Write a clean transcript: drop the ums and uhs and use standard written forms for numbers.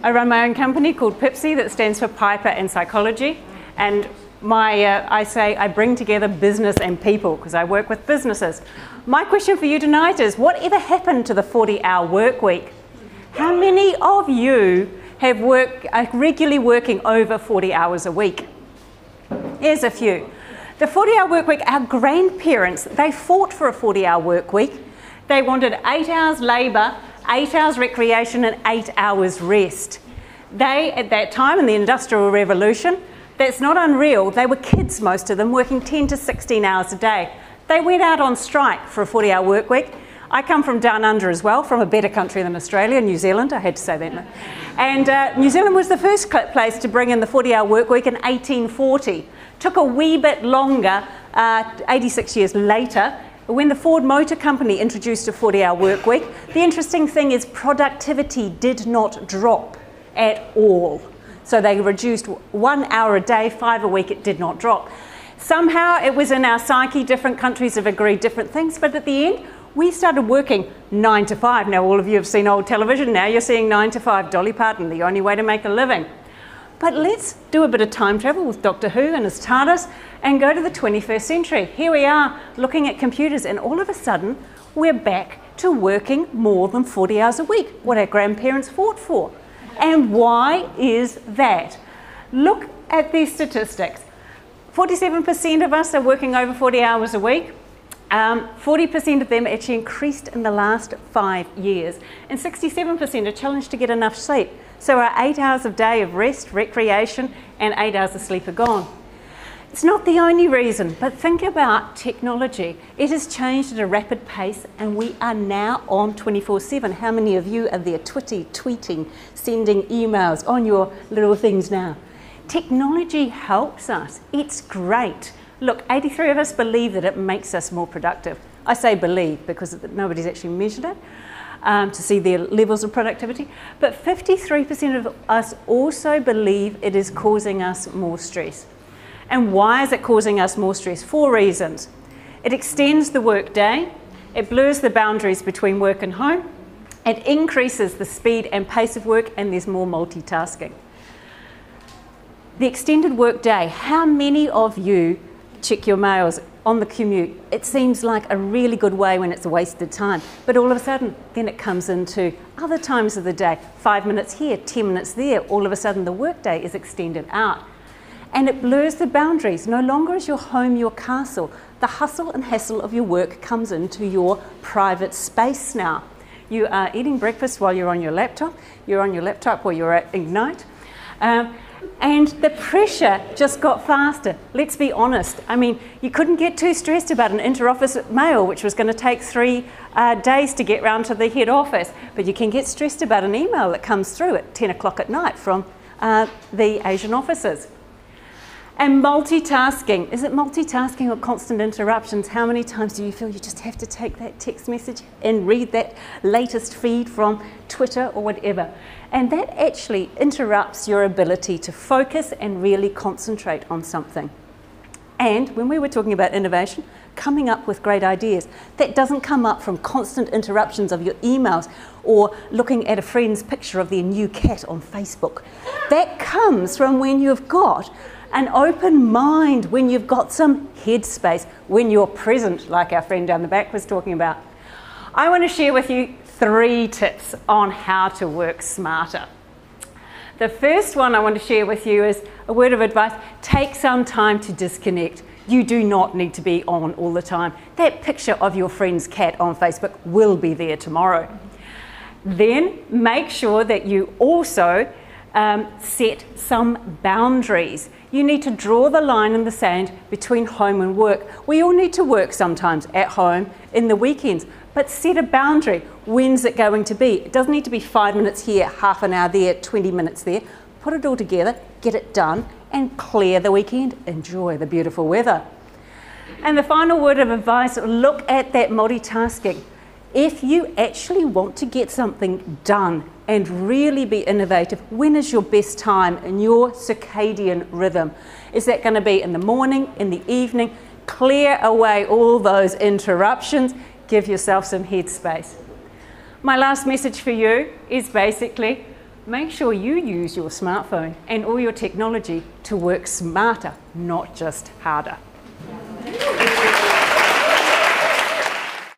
I run my own company called Pipsy that stands for Piper and Psychology, and I say I bring together business and people because I work with businesses. My question for you tonight is, whatever happened to the 40-hour work week? How many of you are regularly working over 40 hours a week? Here's a few. The 40-hour work week, our grandparents, they fought for a 40-hour work week. They wanted 8 hours labour, 8 hours recreation and 8 hours rest. They, at that time in the Industrial Revolution, that's not unreal, they were kids, most of them, working 10 to 16 hours a day. They went out on strike for a 40-hour work week. I come from down under as well, from a better country than Australia, New Zealand, I had to say that. And New Zealand was the first place to bring in the 40-hour work week in 1840. Took a wee bit longer, 86 years later, when the Ford Motor Company introduced a 40-hour work week. The interesting thing is productivity did not drop at all. So they reduced 1 hour a day, 5 a week, it did not drop. Somehow it was in our psyche, different countries have agreed different things, but at the end, we started working 9 to 5. Now all of you have seen old television, now you're seeing 9 to 5, Dolly Parton, the only way to make a living. But let's do a bit of time travel with Doctor Who and his TARDIS and go to the 21st century. Here we are looking at computers and all of a sudden we're back to working more than 40 hours a week, what our grandparents fought for. And why is that? Look at these statistics. 47% of us are working over 40 hours a week. 40% of them actually increased in the last 5 years. And 67% are challenged to get enough sleep. So our 8 hours a day of rest, recreation, and 8 hours of sleep are gone. It's not the only reason, but think about technology. It has changed at a rapid pace and we are now on 24/7. How many of you are there tweeting, sending emails on your little things now? Technology helps us. It's great. Look, 83 of us believe that it makes us more productive. I say believe because nobody's actually measured it to see their levels of productivity. But 53% of us also believe it is causing us more stress. And why is it causing us more stress? 4 reasons. It extends the work day, it blurs the boundaries between work and home, it increases the speed and pace of work, and there's more multitasking. The extended work day, how many of you check your mails on the commute? It seems like a really good way when it's a wasted time, but all of a sudden then it comes into other times of the day, 5 minutes here, 10 minutes there, all of a sudden the work day is extended out. And it blurs the boundaries. No longer is your home your castle. The hustle and hassle of your work comes into your private space now. You are eating breakfast while you're on your laptop while you're at Ignite. And the pressure just got faster. Let's be honest. I mean, you couldn't get too stressed about an inter-office mail, which was going to take 3 days to get round to the head office. But you can get stressed about an email that comes through at 10 o'clock at night from the Asian offices. And multitasking. Is it multitasking or constant interruptions? How many times do you feel you just have to take that text message and read that latest feed from Twitter or whatever? And that actually interrupts your ability to focus and really concentrate on something. And when we were talking about innovation, coming up with great ideas, that doesn't come up from constant interruptions of your emails or looking at a friend's picture of their new cat on Facebook. That comes from when you've got an open mind, when you've got some headspace, when you're present, like our friend down the back was talking about. I want to share with you 3 tips on how to work smarter. The first one I want to share with you is a word of advice. Take some time to disconnect. You do not need to be on all the time. That picture of your friend's cat on Facebook will be there tomorrow. Then make sure that you also set some boundaries. You need to draw the line in the sand between home and work. We all need to work sometimes at home in the weekends, but set a boundary. When's it going to be? It doesn't need to be 5 minutes here, half an hour there, 20 minutes there. Put it all together, get it done, and clear the weekend. Enjoy the beautiful weather. And the final word of advice, look at that multitasking. If you actually want to get something done and really be innovative, when is your best time in your circadian rhythm? Is that going to be in the morning, in the evening? Clear away all those interruptions. Give yourself some headspace. My last message for you is basically make sure you use your smartphone and all your technology to work smarter, not just harder.